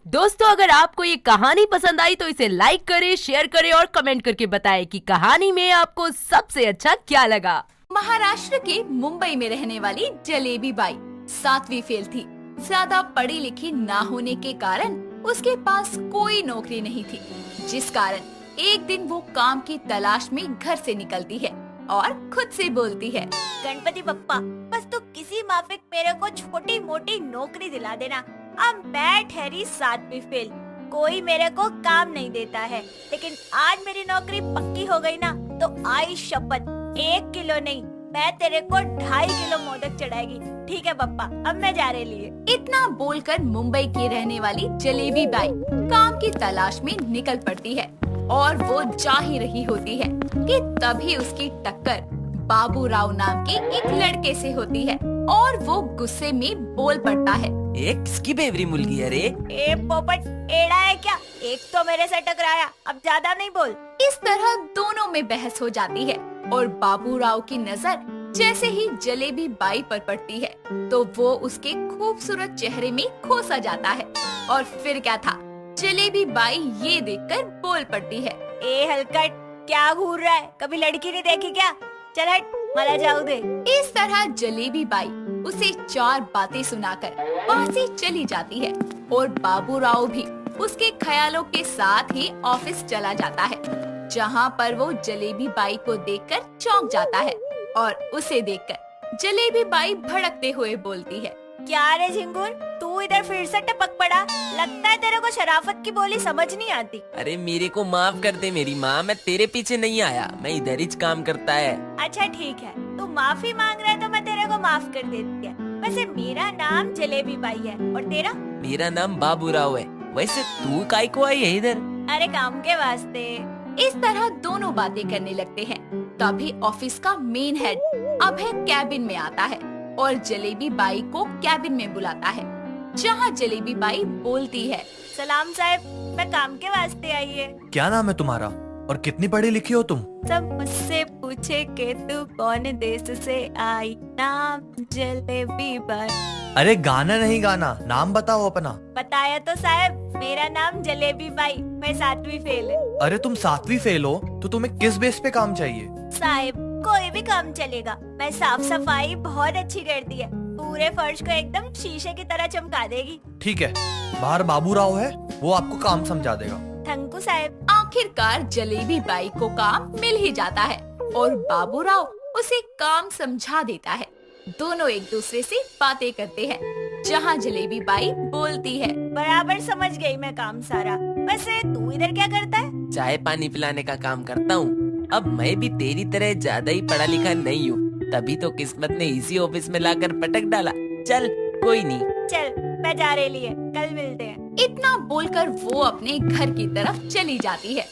दोस्तों, अगर आपको ये कहानी पसंद आई तो इसे लाइक करें, शेयर करें और कमेंट करके बताएं कि कहानी में आपको सबसे अच्छा क्या लगा। महाराष्ट्र के मुंबई में रहने वाली जलेबी बाई 7वीं फेल थी। ज्यादा पढ़ी लिखी ना होने के कारण उसके पास कोई नौकरी नहीं थी, जिस कारण एक दिन वो काम की तलाश में घर से निकलती है और खुद से बोलती है, गणपति बप्पा, बस तू किसी माफिक मेरे को छोटी मोटी नौकरी दिला देना। अब मैं ठहरी 7वीं फेल, कोई मेरे को काम नहीं देता है, लेकिन आज मेरी नौकरी पक्की हो गई ना तो आई शपथ 1 किलो नहीं, मैं तेरे को 2.5 किलो मोदक चढ़ाएगी। ठीक है पप्पा, अब मैं जा रही लिए। इतना बोलकर मुंबई की रहने वाली जलेबी बाई काम की तलाश में निकल पड़ती है और वो जा ही रही होती है कि तभी उसकी टक्कर बाबू राव नाम के एक लड़के से होती है और वो गुस्से में बोल पड़ता है, एक किसकी बेवरी मुलगी है रे? ए पोपट, एड़ा है क्या? एक तो मेरे से टकराया, अब ज्यादा नहीं बोल। इस तरह दोनों में बहस हो जाती है और बाबू राव की नजर जैसे ही जलेबी बाई पर पड़ती है तो वो उसके खूबसूरत चेहरे में खो सा जाता है। और फिर क्या था, जलेबी बाई ये देखकर बोल पड़ती है, ए हलकट, क्या घूर रहा है? कभी लड़की नहीं देखी क्या? चल हट, मला जाऊ दे। इस तरह जलेबी बाई उसे 4 बातें सुनाकर वहाँ से चली जाती है और बाबू राव भी उसके ख्यालों के साथ ही ऑफिस चला जाता है, जहाँ पर वो जलेबी बाई को देखकर चौंक जाता है और उसे देखकर जलेबी बाई भड़कते हुए बोलती है, क्या रे झिंगुर, तू इधर फिर से टपक पड़ा? लगता है तेरे को शराफत की बोली समझ नहीं आती। अरे मेरे को माफ कर दे मेरी माँ, मैं तेरे पीछे नहीं आया, मैं इधर ही काम करता है। अच्छा ठीक है, तू माफी मांग रहा है तो मैं तेरे को माफ कर देती है। वैसे मेरा नाम जलेबी बाई है और तेरा? मेरा नाम बाबू राव है। वैसे तू काय को आई है इधर? अरे काम के वास्ते। इस तरह दोनों बातें करने लगते हैं। तभी ऑफिस का मेन हेड अभय कैबिन में आता है और जलेबी बाई को कैबिन में बुलाता है, जहाँ जलेबी बाई बोलती है, सलाम साहब, मैं काम के वास्ते आई है। क्या नाम है तुम्हारा और कितनी पढ़ी लिखी हो तुम? सब मुझसे पूछे कि तू कौन देश से आई, नाम जलेबी बाई। अरे गाना नहीं गाना, नाम बताओ अपना। बताया तो साहब, मेरा नाम जलेबी बाई, मैं 7वीं फेल है। अरे तुम 7वीं फेल हो तो तुम्हें किस बेस पे काम चाहिए? साहब कोई भी काम चलेगा, मैं साफ सफाई बहुत अच्छी करती है, पूरे फर्श को एकदम शीशे की तरह चमका देगी। ठीक है, बाहर बाबू राव है, वो आपको काम समझा देगा। थैंक यू साहब। आखिरकार जलेबी बाई को काम मिल ही जाता है और बाबू राव उसे काम समझा देता है। दोनों एक दूसरे से बातें करते हैं, जहाँ जलेबी बाई बोलती है, बराबर समझ गई मैं काम सारा। वैसे तू इधर क्या करता है? चाय पानी पिलाने का काम करता हूँ। अब मैं भी तेरी तरह ज्यादा ही पढ़ा लिखा नहीं हूँ, तभी तो किस्मत ने इसी ऑफिस में लाकर पटक डाला। चल कोई नहीं, चल मैं जा रही लिए, कल मिलते हैं। इतना बोलकर वो अपने घर की तरफ चली जाती है,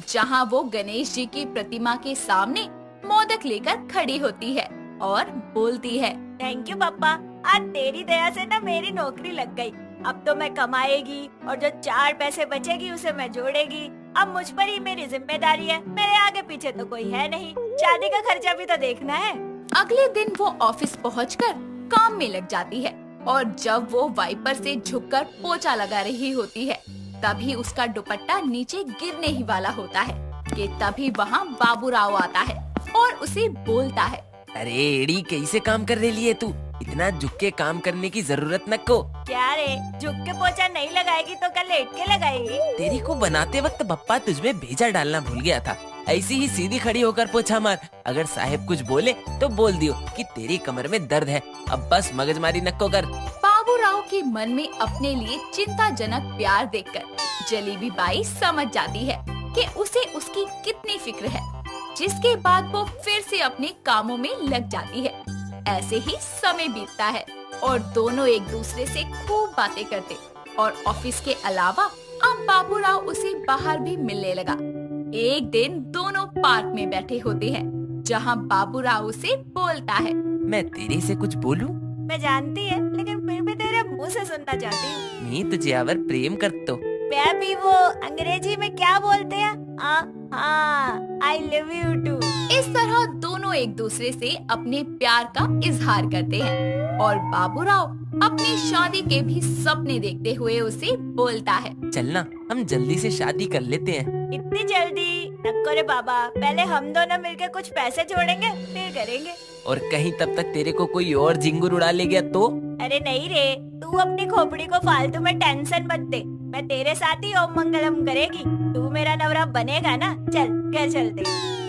जहाँ वो गणेश जी की प्रतिमा के सामने मोदक लेकर खड़ी होती है और बोलती है, थैंक यू पापा, आज तेरी दया से ना मेरी नौकरी लग गई। अब तो मैं कमाएगी और जो 4 पैसे बचेगी उसे मैं जोड़ेगी। अब मुझ पर ही मेरी जिम्मेदारी है, मेरे आगे पीछे तो कोई है नहीं, शादी का खर्चा भी तो देखना है। अगले दिन वो ऑफिस पहुंचकर काम में लग जाती है और जब वो वाइपर से झुककर पोछा लगा रही होती है, तभी उसका दुपट्टा नीचे गिरने ही वाला होता है कि तभी वहाँ बाबू राव आता है और उसे बोलता है, अरे एड़ी कैसे काम कर रही है तू? इतना झुक के काम करने की जरूरत न को। क्या रे, झुक के पोछा नहीं लगाएगी तो कल लेट के लगाएगी? तेरी को बनाते वक्त बप्पा तुझमें भेजा डालना भूल गया था। ऐसी ही सीधी खड़ी होकर पोछा मार। अगर साहब कुछ बोले तो बोल दियो कि तेरी कमर में दर्द है, अब बस मगजमारी नक्को कर। बाबू राव के मन में अपने लिए चिंताजनक प्यार देखकर जलेबी बाई समझ जाती है कि उसे उसकी कितनी फिक्र है, जिसके बाद वो फिर से अपने कामों में लग जाती है। ऐसे ही समय बीतता है और दोनों एक दूसरे से खूब बातें करते और ऑफिस के अलावा अब बाबू राव उसे बाहर भी मिलने लगा। एक दिन दोनों पार्क में बैठे होते हैं, जहाँ बाबू राव उसे बोलता है, मैं तेरे से कुछ बोलूं? मैं जानती है, लेकिन फिर भी तेरे मुंह से सुनना चाहती हूँ। मैं तुझे अवर प्रेम करतो। मैं भी वो अंग्रेजी में क्या बोलते हैं? हाँ, आई लव यू टू। इस तरह दोनों एक दूसरे से अपने प्यार का इजहार करते हैं और बाबूराव अपनी शादी के भी सपने देखते हुए उसे बोलता है। चलना हम जल्दी से शादी कर लेते हैं। इतनी जल्दी नको रे बाबा, पहले हम दोनों मिलकर कुछ पैसे जोड़ेंगे फिर करेंगे। और कहीं तब तक तेरे को कोई और झिंगुर उड़ा ले गया तो? अरे नहीं रे, तू अपनी खोपड़ी को फालतू में टेंशन मत दे, मैं तेरे साथ ही ओम मंगलम करेगी। तू मेरा नवरा बनेगा ना, चल घर चलते।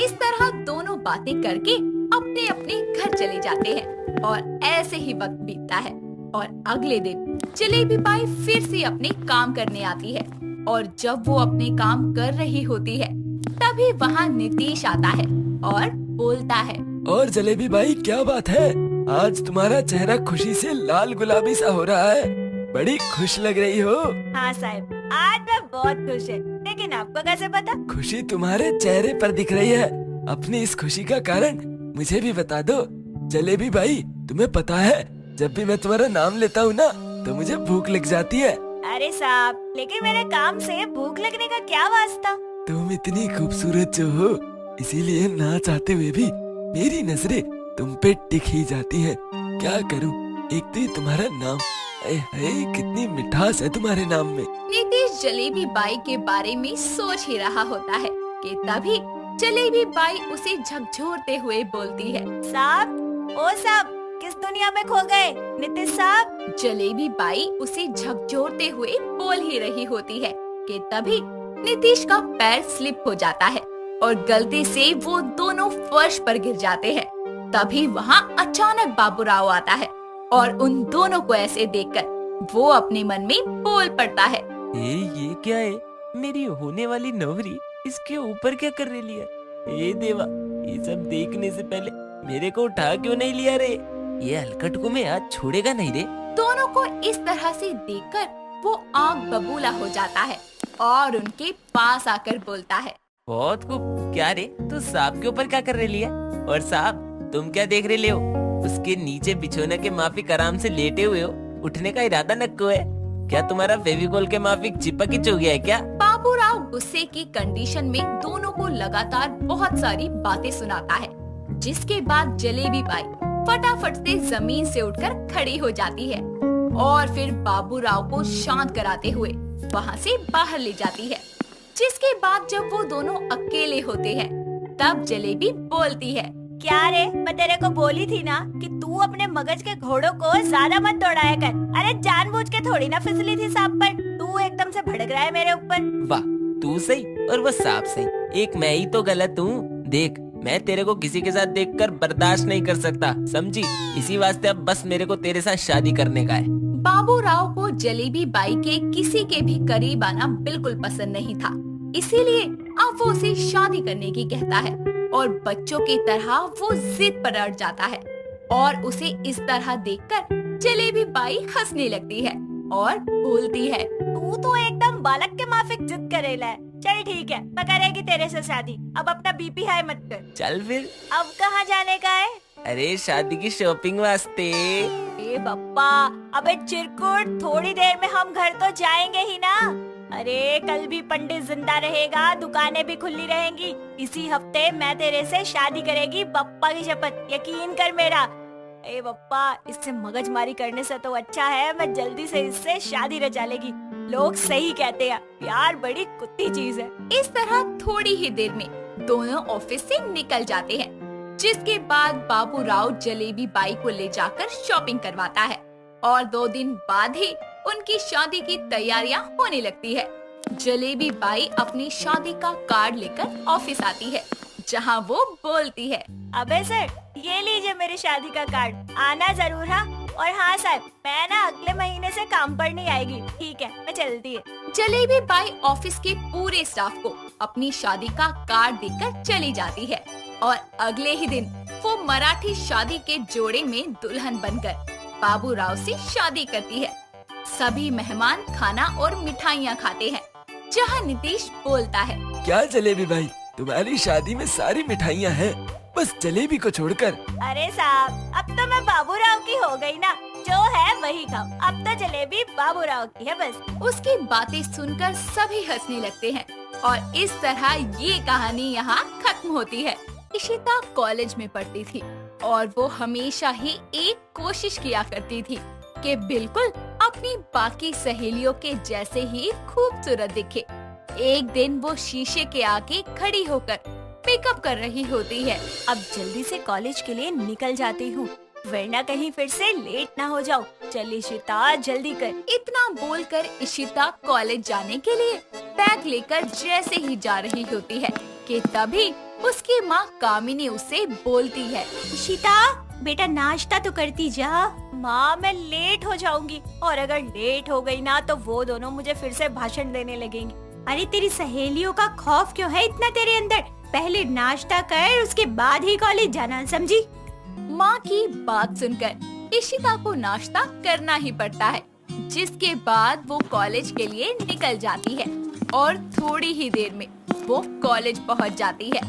इस तरह दोनों बातें करके अपने अपने घर चले जाते हैं और ऐसे ही वक्त बीतता है। और अगले दिन जलेबी बाई फिर से अपने काम करने आती है और जब वो अपने काम कर रही होती है तभी वहाँ नीतीश आता है और बोलता है। और जलेबी भाई क्या बात है, आज तुम्हारा चेहरा खुशी से लाल गुलाबी सा हो रहा है, बड़ी खुश लग रही हो। हाँ साहब, आज मैं बहुत खुश है, लेकिन आपको कैसे पता? खुशी तुम्हारे चेहरे पर दिख रही है, अपनी इस खुशी का कारण मुझे भी बता दो। जलेबी भाई तुम्हें पता है, जब भी मैं तुम्हारा नाम लेता हूँ ना तो मुझे भूख लग जाती है। अरे साहब, लेकिन मेरे काम से भूख लगने का क्या वास्ता? तुम इतनी खूबसूरत जो हो, इसीलिए ना चाहते हुए भी मेरी नजरें तुम पे टिक ही जाती हैं। क्या करूं, एक तो ये तुम्हारा नाम, कितनी मिठास है तुम्हारे नाम में। नीतीश जलेबी बाई के बारे में सोच ही रहा होता है कि तभी जलेबी बाई उसे झकझोरते हुए बोलती है। साहब, ओ साहब, किस दुनिया में खो गए नीतीश साहब? जलेबी बाई उसे झकझोरते हुए बोल ही रही होती है कि तभी नीतीश का पैर स्लिप हो जाता है और गलती से वो दोनों फर्श पर गिर जाते हैं। तभी वहाँ अचानक बाबूराव आता है और उन दोनों को ऐसे देखकर वो अपने मन में बोल पड़ता है। ये क्या है, मेरी होने वाली नौकरी इसके ऊपर क्या कर रही है? ए देवा, ये सब देखने से पहले मेरे को उठा क्यों नहीं लिया रे? ये हलकट को मैं आज छोड़ेगा नहीं रे। दोनों को इस तरह से देखकर वो आग बबूला हो जाता है और उनके पास आकर बोलता है। बहुत खूब, क्या रे तू सांप के ऊपर क्या कर रही है? और सांप तुम क्या देख रहे हो? उसके नीचे बिछोने के माफिक आराम से लेटे हुए हो, उठने का इरादा नक्को है क्या? तुम्हारा फेविकोल के माफिक चिपक ही हो गया है क्या? बाबूराव गुस्से की कंडीशन में दोनों को लगातार बहुत सारी बातें सुनाता है, जिसके बाद जलेबी बाई फटाफट से जमीन से उठकर खड़ी हो जाती है और फिर बाबूराव को शांत कराते हुए वहाँ से बाहर ले जाती है। जिसके बाद जब वो दोनों अकेले होते हैं तब जलेबी बोलती है। क्या रे, मैं तेरे को बोली थी ना कि तू अपने मगज के घोड़ों को ज्यादा मत दौड़ाया कर। अरे जानबूझ के थोड़ी ना फिसली थी सांप पर, तू एकदम से भड़क रहा है मेरे ऊपर। वाह, तू सही और वो सांप सही, एक मैं ही तो गलत हूँ। देख, मैं तेरे को किसी के साथ देखकर बर्दाश्त नहीं कर सकता, समझी? इसी वास्ते अब बस मेरे को तेरे साथ शादी करने का है। बाबूराव को जलेबी बाई के किसी के भी करीब आना बिल्कुल पसंद नहीं था, इसीलिए अब वो उसे शादी करने की कहता है और बच्चों की तरह वो जिद पर अड़ जाता है और उसे इस तरह देखकर जलेबी बाई हंसने लगती है और बोलती है। तू तो एकदम बालक के माफिक जिद करेला है। चल ठीक है, मैं करेगी तेरे से शादी, अब अपना बीपी हाई मत कर। चल फिर। अब कहाँ जाने का है? अरे शादी की शॉपिंग वास्ते। ए बप्पा, अबे चिरकुट, थोड़ी देर में हम घर तो जाएंगे ही ना। अरे कल भी पंडित जिंदा रहेगा, दुकानें भी खुली रहेंगी। इसी हफ्ते मैं तेरे से शादी करेगी, बप्पा की शपथ, यकीन कर मेरा। ए बप्पा, इससे मगजमारी करने से तो अच्छा है मैं जल्दी से इससे शादी रचा लेगी। लोग सही कहते हैं, प्यार बड़ी कुत्ती चीज है। इस तरह थोड़ी ही देर में दोनों ऑफिस से निकल जाते हैं, जिसके बाद बाबूराव जलेबी बाई को ले जाकर शॉपिंग करवाता है और 2 दिन बाद ही उनकी शादी की तैयारियां होने लगती है। जलेबी बाई अपनी शादी का कार्ड लेकर ऑफिस आती है, जहां वो बोलती है। अबे सर, ये लीजिए मेरी शादी का कार्ड, आना जरूर। हाँ, और हाँ साहब, मैं ना अगले महीने से काम पर नहीं आएगी। ठीक है, मैं चलती है। जलेबी बाई ऑफिस के पूरे स्टाफ को अपनी शादी का कार्ड देकर चली जाती है और अगले ही दिन वो मराठी शादी के जोड़े में दुल्हन बनकर बाबूराव से शादी करती है। सभी मेहमान खाना और मिठाइयाँ खाते हैं, जहाँ नीतीश बोलता है। क्या जलेबी भाई, तुम्हारी शादी में सारी मिठाइयाँ हैं, बस जलेबी को छोड़कर। अरे साहब, अब तो मैं बाबूराव की हो गई ना, जो है वही खाओ। अब तो जलेबी बाबूराव की है बस। उसकी बातें सुनकर सभी हंसने लगते हैं और इस तरह ये कहानी यहाँ खत्म होती है। इशिता कॉलेज में पढ़ती थी और वो हमेशा ही एक कोशिश किया करती थी कि बिल्कुल अपनी बाकी सहेलियों के जैसे ही खूबसूरत दिखे। एक दिन वो शीशे के आगे खड़ी होकर मेकअप कर रही होती है। अब जल्दी से कॉलेज के लिए निकल जाती हूँ, वरना कहीं फिर से लेट ना हो जाऊँ। चल इशिता जल्दी कर। इतना बोलकर इशिता कॉलेज जाने के लिए बैग लेकर जैसे ही जा रही होती है कि तभी उसकी माँ कामिनी उससे बोलती है। इशिता बेटा नाश्ता तो करती जा। माँ मैं लेट हो जाऊंगी, और अगर लेट हो गई ना तो वो दोनों मुझे फिर से भाषण देने लगेंगी। अरे तेरी सहेलियों का खौफ क्यों है इतना तेरे अंदर? पहले नाश्ता कर, उसके बाद ही कॉलेज जाना, समझी? माँ की बात सुनकर इशिता को नाश्ता करना ही पड़ता है, जिसके बाद वो कॉलेज के लिए निकल जाती है और थोड़ी ही देर में वो कॉलेज पहुँच जाती है।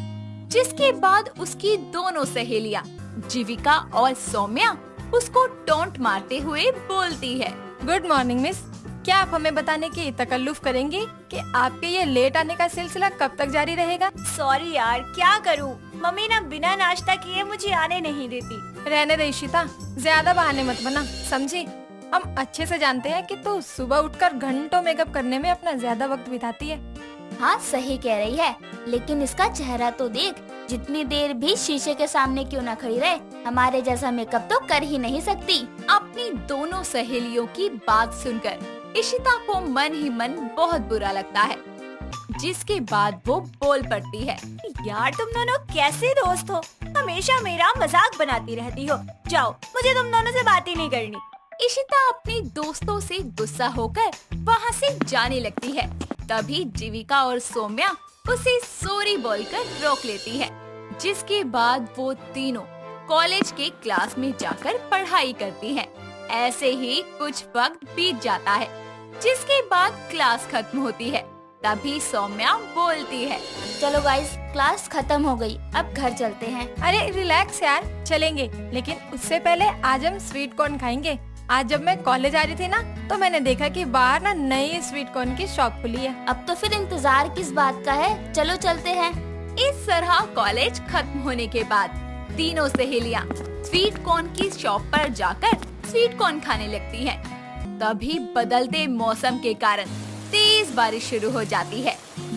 जिसके बाद उसकी दोनों सहेलियाँ जीविका और सौम्या उसको टोंट मारते हुए बोलती है। गुड मॉर्निंग मिस, क्या आप हमें बताने की तकल्लुफ करेंगी कि आपके ये लेट आने का सिलसिला कब तक जारी रहेगा? सॉरी यार, क्या करूँ, मम्मी ना बिना नाश्ता किए मुझे आने नहीं देती। रहने दे इशिता, ज्यादा बहाने मत बना, समझी? हम अच्छे से जानते हैं कि तू सुबह उठकर घंटों मेकअप करने में अपना ज्यादा वक्त बिताती है। हाँ सही कह रही है, लेकिन इसका चेहरा तो देख, जितनी देर भी शीशे के सामने क्यों न खड़ी रहे, हमारे जैसा मेकअप तो कर ही नहीं सकती। अपनी दोनों सहेलियों की बात सुनकर इशिता को मन ही मन बहुत बुरा लगता है, जिसके बाद वो बोल पड़ती है। यार तुम दोनों कैसे दोस्त हो? हमेशा मेरा मजाक बनाती रहती हो। जाओ, मुझे तुम दोनों से बात ही नहीं करनी। इशिता अपने दोस्तों से गुस्सा होकर वहाँ से जाने लगती है। तभी जीविका और सौम्या उसे सॉरी बोलकर रोक लेती है, जिसके बाद वो तीनों कॉलेज के क्लास में जाकर पढ़ाई करती हैं। ऐसे ही कुछ वक्त बीत जाता है, जिसके बाद क्लास खत्म होती है। तभी सौम्या बोलती है, चलो गाइस, क्लास खत्म हो गई, अब घर चलते हैं। अरे रिलैक्स यार, चलेंगे, लेकिन उससे पहले आज हम स्वीट कॉर्न खाएंगे। आज जब मैं कॉलेज आ रही थी ना, तो मैंने देखा कि बाहर ना नई स्वीट कॉर्न की शॉप खुली है। अब तो फिर इंतजार किस बात का है, चलो चलते हैं। इस तरह कॉलेज खत्म होने के बाद तीनों सहेलियां स्वीट कॉर्न की शॉप पर जाकर स्वीट कॉर्न खाने लगती हैं। तभी बदलते मौसम के कारण तेज बारिश शुरू हो जाती है।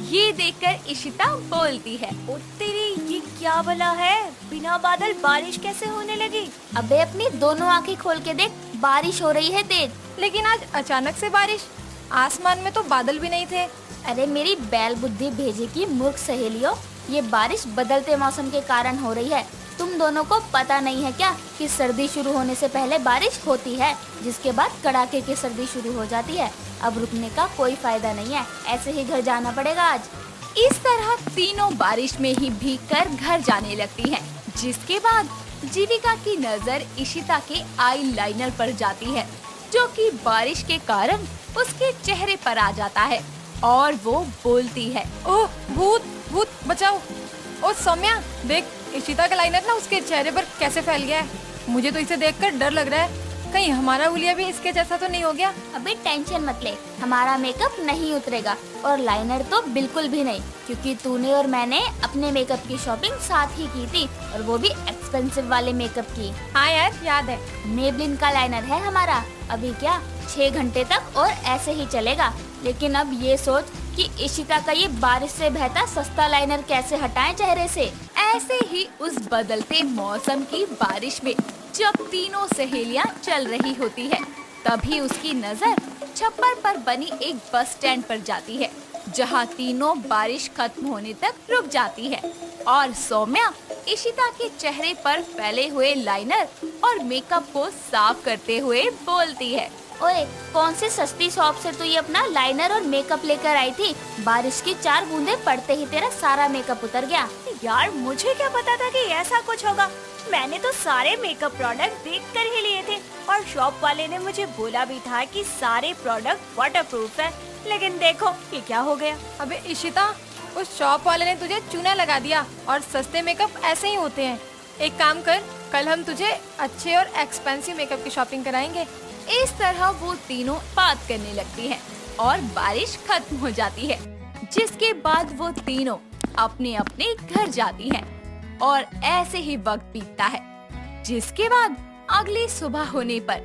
ये देखकर इशिता बोलती है, ओ तेरी, ये क्या भला है? बिना बादल बारिश कैसे होने लगी? अबे अपनी दोनों आंखें खोल के देख, बारिश हो रही है तेज। लेकिन आज अचानक से बारिश, आसमान में तो बादल भी नहीं थे। अरे मेरी बैल बुद्धि भेजे की मूर्ख सहेलियों, ये बारिश बदलते मौसम के कारण हो रही है। तुम दोनों को पता नहीं है क्या कि सर्दी शुरू होने से पहले बारिश होती है, जिसके बाद कड़ाके की सर्दी शुरू हो जाती है। अब रुकने का कोई फायदा नहीं है, ऐसे ही घर जाना पड़ेगा आज। इस तरह तीनों बारिश में ही भीगकर घर जाने लगती हैं। जिसके बाद जीविका की नजर इशिता के आई लाइनर पर जाती है, जो कि बारिश के कारण उसके चेहरे पर आ जाता है और वो बोलती है, ओह भूत भूत बचाओ। ओ सौम्या देख, इशिता का लाइनर ना उसके चेहरे पर कैसे फैल गया है। मुझे तो इसे देखकर डर लग रहा है, कहीं हमारा हुलिया भी इसके जैसा तो नहीं हो गया। अबे टेंशन मत ले, हमारा मेकअप नहीं उतरेगा, और लाइनर तो बिल्कुल भी नहीं, क्योंकि तूने और मैंने अपने मेकअप की शॉपिंग साथ ही की थी, और वो भी एक्सपेंसिव वाले मेकअप की। हाँ यार याद है। मेबलिन का लाइनर है हमारा, अभी क्या 6 घंटे तक और ऐसे ही चलेगा। लेकिन अब ये सोच कि इशिता का ये बारिश से बहता सस्ता लाइनर कैसे हटाएं चेहरे से। ऐसे ही उस बदलते मौसम की बारिश में जब तीनों सहेलियां चल रही होती है, तभी उसकी नजर छप्पर पर बनी एक बस स्टैंड पर जाती है, जहां तीनों बारिश खत्म होने तक रुक जाती है और सौम्या इशिता के चेहरे पर फैले हुए लाइनर और मेकअप को साफ करते हुए बोलती है, ओए कौन सी सस्ती शॉप से तू ये अपना लाइनर और मेकअप लेकर आई थी? बारिश की 4 बूंदे पड़ते ही तेरा सारा मेकअप उतर गया। यार मुझे क्या पता था कि ऐसा कुछ होगा। मैंने तो सारे मेकअप प्रोडक्ट देखकर ही लिए थे, और शॉप वाले ने मुझे बोला भी था कि सारे प्रोडक्ट वाटरप्रूफ है। लेकिन देखो ये क्या हो गया। अबे इशिता, उस शॉप वाले ने तुझे चूना लगा दिया, और सस्ते मेकअप ऐसे ही होते हैं। एक काम कर, कल हम तुझे अच्छे और एक्सपेंसिव मेकअप की शॉपिंग कराएंगे। इस तरह वो तीनों बात करने लगती हैं और बारिश खत्म हो जाती है, जिसके बाद वो तीनों अपने अपने घर जाती हैं और ऐसे ही वक्त बीतता है। जिसके बाद अगली सुबह होने पर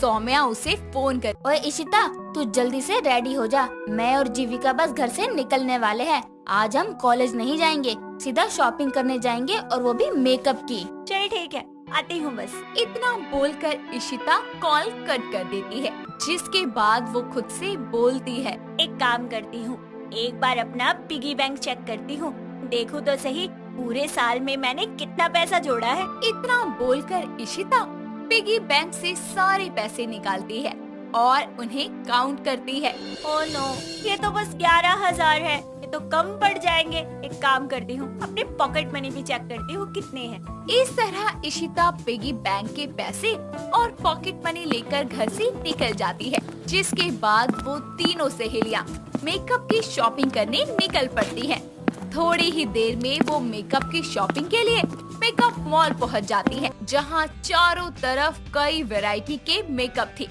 सौम्या उसे फोन कर। ओए इशिता, तू जल्दी से रेडी हो जा। मैं और जीविका बस घर से निकलने वाले हैं। आज हम कॉलेज नहीं जाएंगे, सीधा शॉपिंग करने जाएंगे, और वो भी मेकअप की। चल ठीक है, आती हूँ बस। इतना बोलकर इशिता कॉल कट कर देती है, जिसके बाद वो खुद से बोलती है। एक काम करती हूँ, एक बार अपना पिगी बैंक चेक करती हूँ, देखूँ तो सही पूरे साल में मैंने कितना पैसा जोड़ा है। इतना बोलकर इशिता पिगी बैंक से सारे पैसे निकालती है और उन्हें काउंट करती है। ओह नो, ये तो बस 11,000 है, ये तो कम पड़ जाएंगे। एक काम करती हूँ, अपने पॉकेट मनी भी चेक करती हूँ कितने हैं। इस तरह इशिता पिगी बैंक के पैसे और पॉकेट मनी लेकर घर से निकल जाती है, जिसके बाद वो तीनों सहेलियाँ मेकअप की शॉपिंग करने निकल पड़ती हैं। थोड़ी ही देर में वो मेकअप की शॉपिंग के लिए मेकअप मॉल पहुंच जाती है, जहां चारों तरफ कई वैरायटी के मेकअप थे।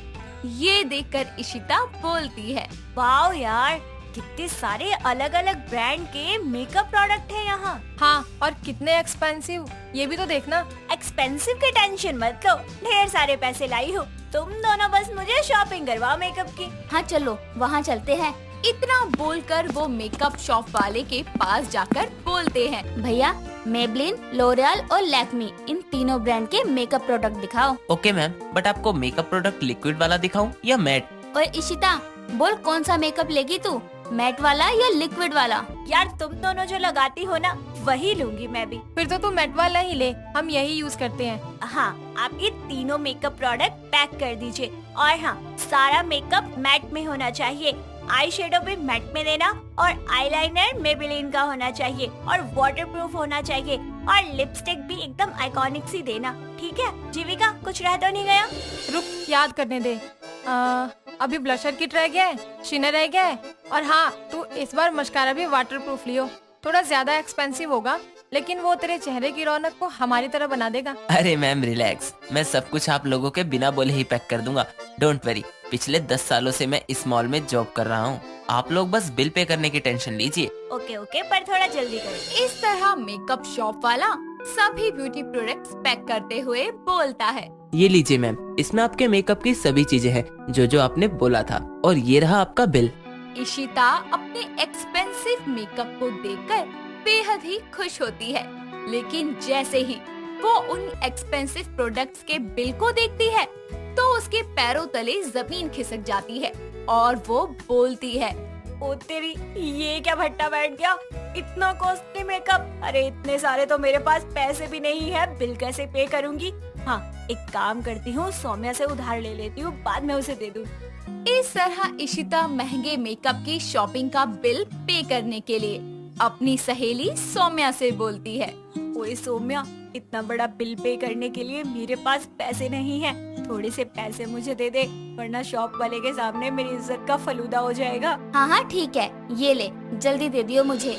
ये देखकर इशिता बोलती है, वाओ यार, कितने सारे अलग अलग ब्रांड के मेकअप प्रोडक्ट है यहाँ। हाँ, और कितने एक्सपेंसिव, ये भी तो देखना। एक्सपेंसिव की टेंशन मत लो, ढेर सारे पैसे लाई हूँ। तुम दोनों बस मुझे शॉपिंग करवाओ मेकअप की। हाँ चलो, वहाँ चलते हैं। इतना बोलकर वो मेकअप शॉप वाले के पास जाकर बोलते हैं, भैया, मेबलिन, लोरियल और लैक्मी, इन तीनों ब्रांड के मेकअप प्रोडक्ट दिखाओ। ओके मैम, बट आपको मेकअप प्रोडक्ट लिक्विड वाला दिखाऊं या मैट? और इशिता, बोल कौन सा मेकअप लेगी तू, मैट वाला या लिक्विड वाला? यार तुम दोनों जो लगाती हो ना, वही लूंगी मैं भी। फिर तो तू मैट वाला ही ले, हम यही यूज करते हैं। हाँ, आप ये तीनों मेकअप प्रोडक्ट पैक कर दीजिए। और हाँ, सारा मेकअप मैट में होना चाहिए। आई शेडो भी मैट में देना, और आईलाइनर मेबेलिन का होना चाहिए, और वाटरप्रूफ होना चाहिए, और लिपस्टिक भी एकदम आइकॉनिक सी देना। ठीक है जीविका, कुछ रह तो नहीं गया? रुक, याद करने दे। अभी ब्लशर किट रह गया है, शिनर रह गया है, और हाँ, तू इस बार मस्कारा भी वाटरप्रूफ लियो। थोड़ा ज्यादा एक्सपेंसिव होगा, लेकिन वो तेरे चेहरे की रौनक को हमारी तरह बना देगा। अरे मैम रिलैक्स, मैं सब कुछ आप लोगों के बिना बोले ही पैक कर दूंगा। डोंट वरी, पिछले 10 सालों से मैं इस मॉल में जॉब कर रहा हूँ। आप लोग बस बिल पे करने की टेंशन लीजिए। ओके ओके, पर थोड़ा जल्दी करो। इस तरह मेकअप शॉप वाला सभी ब्यूटी प्रोडक्ट्स पैक करते हुए बोलता है, ये लीजिए मैम, इसमें आपके मेकअप की सभी चीजें हैं जो जो आपने बोला था, और ये रहा आपका बिल। इशिता अपने एक्सपेंसिव मेकअप को देखकर बेहद ही खुश होती है, लेकिन जैसे ही वो उन एक्सपेंसिव प्रोडक्ट्स के बिल को देखती है, तो उसके पैरों तले जमीन खिसक जाती है और वो बोलती है, ओ तेरी, ये क्या भट्टा बैठ गया, इतना कॉस्टली मेकअप। अरे इतने सारे तो मेरे पास पैसे भी नहीं है, बिल कैसे पे करूँगी। हाँ, एक काम करती हूँ, सौम्या से उधार ले लेती हूँ, बाद में उसे दे दूँ। इस तरह इशिता महंगे मेकअप की शॉपिंग का बिल पे करने के लिए अपनी सहेली सौम्या से बोलती है, ओए सौम्या, इतना बड़ा बिल पे करने के लिए मेरे पास पैसे नहीं है, थोड़े से पैसे मुझे दे दे, वरना शॉप वाले के सामने मेरी इज्जत का फलूदा हो जाएगा। हाँ हाँ ठीक है, ये ले, जल्दी दे दियो मुझे।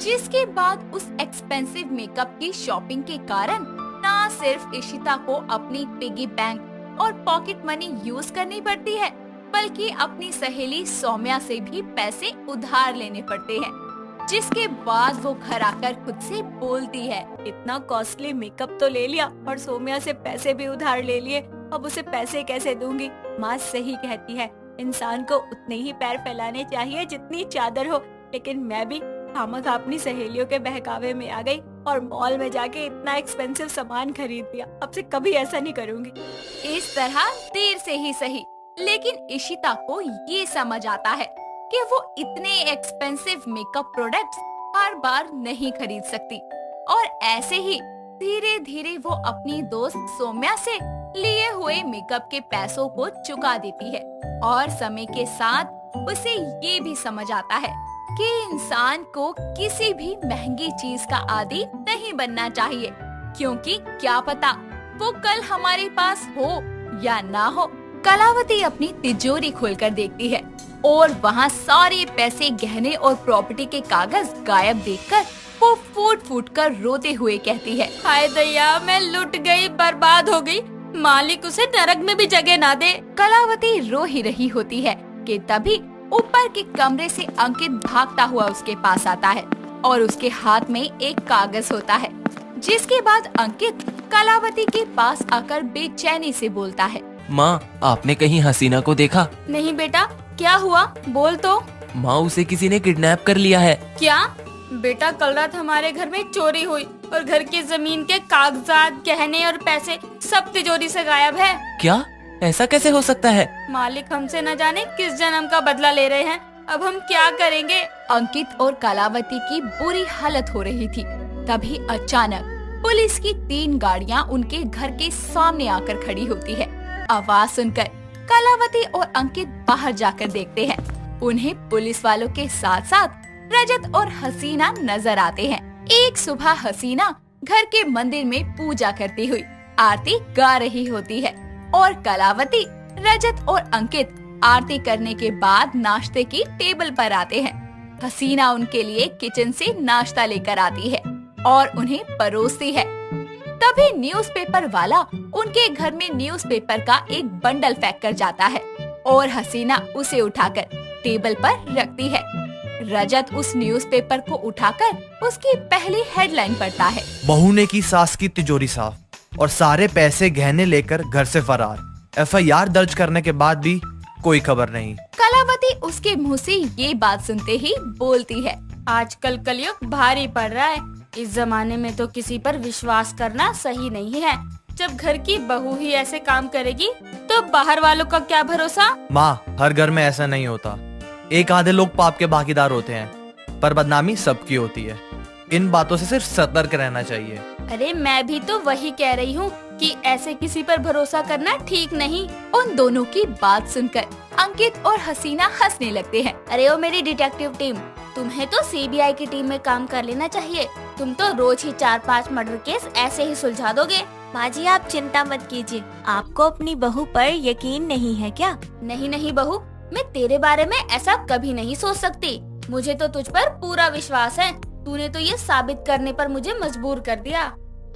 जिसके बाद उस एक्सपेंसिव मेकअप की शॉपिंग के कारण न सिर्फ इशिता को अपनी पिगी बैंक और पॉकेट मनी यूज करनी पड़ती है, बल्कि अपनी सहेली सौम्या से भी पैसे उधार लेने पड़ते हैं। जिसके बाद वो घर आकर खुद से बोलती है, इतना कॉस्टली मेकअप तो ले लिया और सौम्या से पैसे भी उधार ले लिए, अब उसे पैसे कैसे दूंगी। माँ सही कहती है, इंसान को उतने ही पैर फैलाने चाहिए जितनी चादर हो, लेकिन मैं भी खामखा अपनी सहेलियों के बहकावे में आ गई और मॉल में जाके इतना एक्सपेंसिव सामान खरीद लिया। अब से कभी ऐसा नहीं करूँगी। इस तरह देर से ही सही, लेकिन इशिता को ये समझ आता है कि वो इतने एक्सपेंसिव मेकअप प्रोडक्ट्स हर बार नहीं खरीद सकती, और ऐसे ही धीरे धीरे वो अपनी दोस्त सौम्या से लिए हुए मेकअप के पैसों को चुका देती है। और समय के साथ उसे ये भी समझ आता है कि इंसान को किसी भी महंगी चीज का आदी नहीं बनना चाहिए, क्योंकि क्या पता वो कल हमारे पास हो या ना हो। कलावती अपनी तिजोरी खोलकर देखती है और वहाँ सारे पैसे, गहने और प्रॉपर्टी के कागज गायब देखकर वो फूट फूट कर रोते हुए कहती है, हाय दया, मैं लुट गई, बर्बाद हो गई, मालिक उसे नरक में भी जगह ना दे। कलावती रो ही रही होती है कि तभी ऊपर के कमरे से अंकित भागता हुआ उसके पास आता है और उसके हाथ में एक कागज होता है। जिसके बाद अंकित कलावती के पास आकर बेचैनी से बोलता है, माँ, आपने कहीं हसीना को देखा? नहीं बेटा, क्या हुआ? बोल तो। माँ, उसे किसी ने किडनैप कर लिया है। क्या? बेटा, कल रात हमारे घर में चोरी हुई और घर की जमीन के कागजात, गहने और पैसे सब तिजोरी से गायब है। क्या? ऐसा कैसे हो सकता है? मालिक हमसे न जाने किस जन्म का बदला ले रहे हैं। अब हम क्या करेंगे? अंकित और कलावती की बुरी हालत हो रही थी। तभी अचानक पुलिस की 3 गाड़ियां उनके घर के सामने आकर खड़ी होती है। आवाज सुनकर कलावती और अंकित बाहर जाकर देखते हैं। उन्हें पुलिस वालों के साथ साथ रजत और हसीना नजर आते हैं। एक सुबह हसीना घर के मंदिर में पूजा करती हुई आरती गा रही होती है और कलावती, रजत और अंकित आरती करने के बाद नाश्ते की टेबल पर आते हैं। हसीना उनके लिए किचन से नाश्ता लेकर आती है और उन्हें परोसती है। तभी न्यूज़पेपर वाला उनके घर में न्यूज़पेपर का एक बंडल फेंक कर जाता है और हसीना उसे उठाकर टेबल पर रखती है। रजत उस न्यूज़पेपर को उठाकर उसकी पहली हेडलाइन पढ़ता है। बहू ने की सास की तिजोरी साफ और सारे पैसे गहने लेकर घर से फरार। FIR दर्ज करने के बाद भी कोई खबर नहीं। कलावती उसके मुंह से ये बात सुनते ही बोलती है, आजकल कलयुग भारी पड़ रहा है। इस जमाने में तो किसी पर विश्वास करना सही नहीं है। जब घर की बहू ही ऐसे काम करेगी तो बाहर वालों का क्या भरोसा? माँ, हर घर में ऐसा नहीं होता। एक आधे लोग पाप के भागीदार होते हैं, पर बदनामी सबकी होती है। इन बातों से सिर्फ सतर्क रहना चाहिए। अरे मैं भी तो वही कह रही हूँ कि ऐसे किसी पर भरोसा करना ठीक नहीं। उन दोनों की बात सुनकर अंकित और हसीना हंसने लगते हैं। अरे ओ मेरी डिटेक्टिव टीम, तुम्हें तो CBI की टीम में काम कर लेना चाहिए। तुम तो रोज ही 4-5 मर्डर केस ऐसे ही सुलझा दोगे। माँ जी, आप चिंता मत कीजिए। आपको अपनी बहू पर यकीन नहीं है क्या? नहीं नहीं बहू, मैं तेरे बारे में ऐसा कभी नहीं सोच सकती। मुझे तो तुझ पर पूरा विश्वास है। तूने तो ये साबित करने पर मुझे मजबूर कर दिया।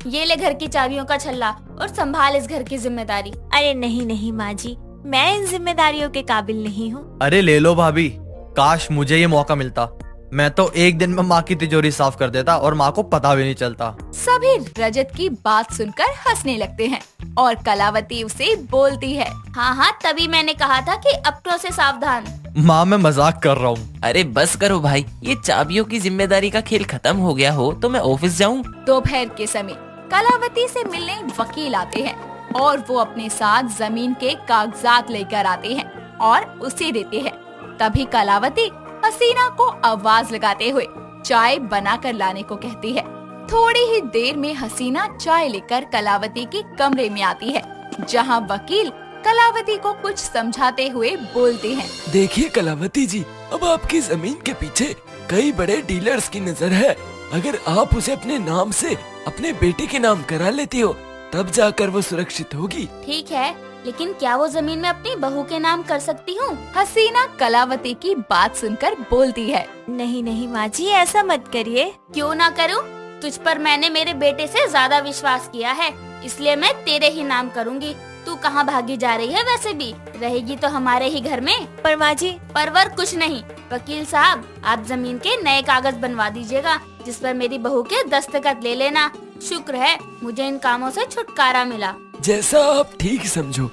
ये ले घर की चाबियों का छल्ला और संभाल इस घर की जिम्मेदारी। अरे नहीं नहीं माँ जी, मैं इन जिम्मेदारियों के काबिल नहीं हूँ। अरे ले लो भाभी, काश मुझे ये मौका मिलता। मैं तो एक दिन में माँ की तिजोरी साफ कर देता और माँ को पता भी नहीं चलता। सभी रजत की बात सुनकर हंसने लगते हैं और कलावती उसे बोलती है, हाँ हाँ, तभी मैंने कहा था कि अपनों से सावधान। माँ, मैं मजाक कर रहा हूँ। अरे बस करो भाई, ये चाबियों की जिम्मेदारी का खेल खत्म हो गया हो तो मैं ऑफिस जाऊँ। दोपहर के समय कलावती से मिलने वकील आते हैं और वो अपने साथ जमीन के कागजात लेकर आते हैं और उसे देते हैं। तभी कलावती हसीना को आवाज लगाते हुए चाय बनाकर लाने को कहती है। थोड़ी ही देर में हसीना चाय लेकर कलावती के कमरे में आती है, जहां वकील कलावती को कुछ समझाते हुए बोलते हैं, देखिए कलावती जी, अब आपकी जमीन के पीछे कई बड़े डीलर्स की नजर है। अगर आप उसे अपने नाम से अपने बेटे के नाम करा लेती हो तब जाकर वो सुरक्षित होगी। ठीक है, लेकिन क्या वो जमीन में अपनी बहू के नाम कर सकती हूँ? हसीना कलावती की बात सुनकर बोलती है, नहीं नहीं माँ जी, ऐसा मत करिए। क्यों ना करूँ? तुझ पर मैंने मेरे बेटे से ज्यादा विश्वास किया है, इसलिए मैं तेरे ही नाम करूँगी। तू कहाँ भागी जा रही है? वैसे भी रहेगी तो हमारे ही घर में। पर माँ जी, परवर कुछ नहीं। वकील साहब, आप जमीन के नए कागज बनवा दीजिएगा जिस पर मेरी बहू के दस्तखत ले लेना। शुक्र है मुझे इन कामों से छुटकारा मिला। जैसा आप ठीक समझो,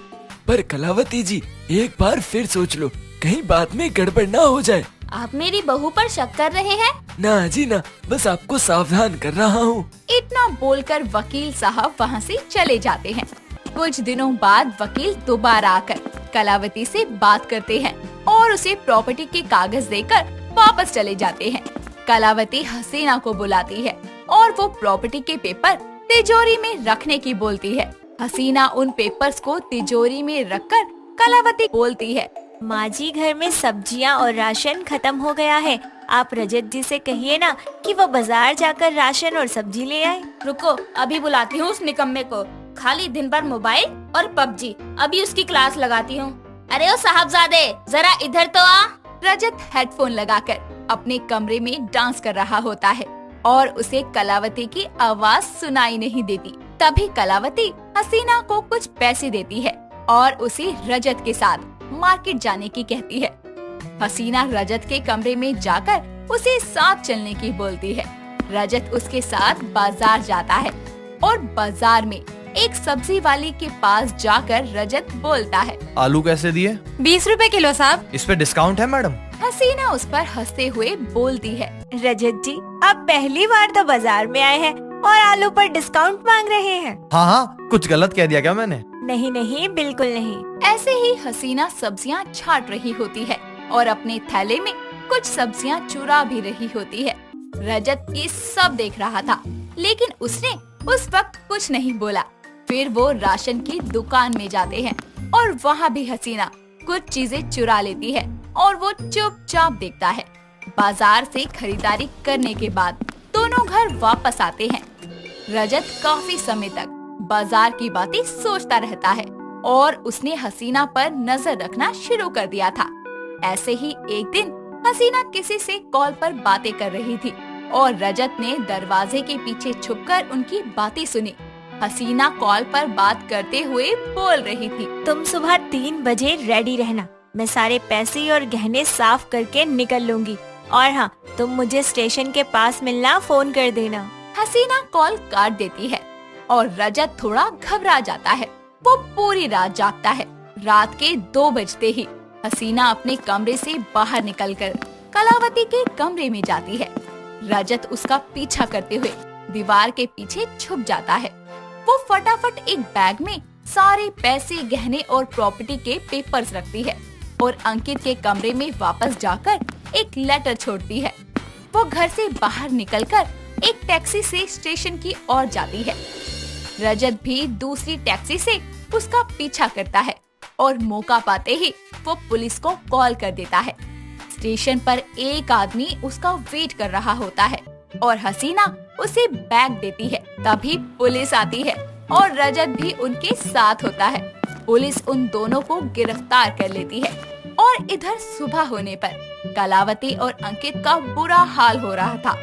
पर कलावती जी एक बार फिर सोच लो, कहीं बात में गड़बड़ ना हो जाए। आप मेरी बहू पर शक कर रहे हैं? ना जी ना, बस आपको सावधान कर रहा हूँ। इतना बोलकर वकील साहब वहाँ से चले जाते हैं। कुछ दिनों बाद वकील दोबारा आकर कलावती से बात करते हैं और उसे प्रॉपर्टी के कागज देकर वापस चले जाते हैं। कलावती हसीना को बुलाती है और वो प्रॉपर्टी के पेपर तिजोरी में रखने की बोलती है। हसीना उन पेपर्स को तिजोरी में रखकर कलावती बोलती है, माँ जी, घर में सब्जियाँ और राशन खत्म हो गया है। आप रजत जी से कहिए ना कि वो बाजार जाकर राशन और सब्जी ले आए। रुको, अभी बुलाती हूँ उस निकम्मे को। खाली दिन भर मोबाइल और पबजी, अभी उसकी क्लास लगाती हूँ। अरे ओ साहबजादे, जरा इधर तो आ। रजत हेडफोन लगाकर अपने कमरे में डांस कर रहा होता है और उसे कलावती की आवाज सुनाई नहीं देती। तभी कलावती हसीना को कुछ पैसे देती है और उसे रजत के साथ मार्केट जाने की कहती है। हसीना रजत के कमरे में जाकर उसे साथ चलने की बोलती है। रजत उसके साथ बाजार जाता है और बाजार में एक सब्जी वाले के पास जाकर रजत बोलता है। आलू कैसे दिए? 20 रुपए किलो साहब। इस पे डिस्काउंट है मैडम? हसीना उस पर हंसते हुए बोलती है। रजत जी, आप पहली बार तो बाजार में आए हैं और आलू पर डिस्काउंट मांग रहे हैं। हाँ हाँ, कुछ गलत कह दिया क्या मैंने? नहीं नहीं, बिल्कुल नहीं। ऐसे ही हसीना सब्जियां छांट रही होती है और अपने थैले में कुछ सब्जियां चुरा भी रही होती है। रजत ये सब देख रहा था, लेकिन उसने उस वक्त कुछ नहीं बोला। फिर वो राशन की दुकान में जाते हैं और वहाँ भी हसीना कुछ चीजें चुरा लेती है और वो चुपचाप देखता है। बाजार से खरीदारी करने के बाद दोनों घर वापस आते हैं। रजत काफी समय तक बाजार की बातें सोचता रहता है और उसने हसीना पर नजर रखना शुरू कर दिया था। ऐसे ही एक दिन हसीना किसी से कॉल पर बातें कर रही थी और रजत ने दरवाजे के पीछे छुपकर उनकी बातें सुनी। हसीना कॉल पर बात करते हुए बोल रही थी। तुम सुबह 3 बजे रेडी रहना, मैं सारे पैसे और गहने साफ करके निकल लूंगी। और हाँ, तुम मुझे स्टेशन के पास मिलना, फोन कर देना। हसीना कॉल काट देती है और रजत थोड़ा घबरा जाता है। वो पूरी रात जागता है। रात के 2 बजते ही हसीना अपने कमरे से बाहर निकलकर कलावती के कमरे में जाती है। रजत उसका पीछा करते हुए दीवार के पीछे छुप जाता है। वो फटाफट एक बैग में सारे पैसे, गहने और प्रॉपर्टी के पेपर्स रखती है और अंकित के कमरे में वापस जाकर एक लेटर छोड़ती है। वो घर से बाहर निकलकर एक टैक्सी से स्टेशन की ओर जाती है। रजत भी दूसरी टैक्सी से उसका पीछा करता है और मौका पाते ही वो पुलिस को कॉल कर देता है। स्टेशन पर एक आदमी उसका वेट कर रहा होता है और हसीना उसे बैग देती है। तभी पुलिस आती है और रजत भी उनके साथ होता है। पुलिस उन दोनों को गिरफ्तार कर लेती है और इधर सुबह होने पर कलावती और अंकित का बुरा हाल हो रहा था।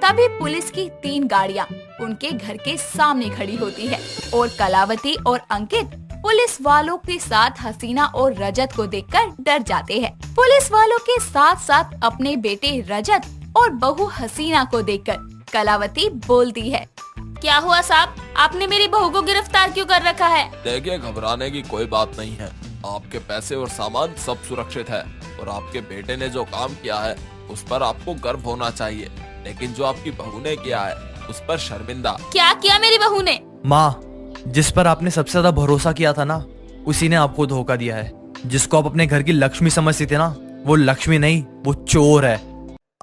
तभी पुलिस की 3 गाड़ियां उनके घर के सामने खड़ी होती है और कलावती और अंकित पुलिस वालों के साथ हसीना और रजत को देखकर डर जाते हैं। पुलिस वालों के साथ साथ अपने बेटे रजत और बहू हसीना को देखकर कलावती बोलती है। क्या हुआ साहब, आपने मेरी बहू को गिरफ्तार क्यों कर रखा है? देखिए, घबराने की कोई बात नहीं है। आपके पैसे और सामान सब सुरक्षित है और आपके बेटे ने जो काम किया है उस पर आपको गर्व होना चाहिए, लेकिन जो आपकी बहू ने किया है उस पर शर्मिंदा। क्या किया मेरी बहू ने? माँ, जिस पर आपने सबसे ज्यादा भरोसा किया था ना, उसी ने आपको धोखा दिया है। जिसको आप अपने घर की लक्ष्मी समझती थी ना, वो लक्ष्मी नहीं, वो चोर है।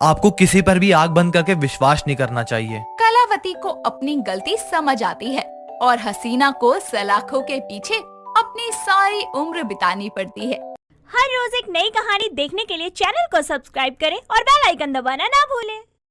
आपको किसी पर भी आंख बंद करके विश्वास नहीं करना चाहिए। कलावती को अपनी गलती समझ आती है और हसीना को सलाखों के पीछे अपनी सारी उम्र बितानी पड़ती है। हर रोज एक नई कहानी देखने के लिए चैनल को सब्सक्राइब करें और बेल आइकन दबाना ना भूलें।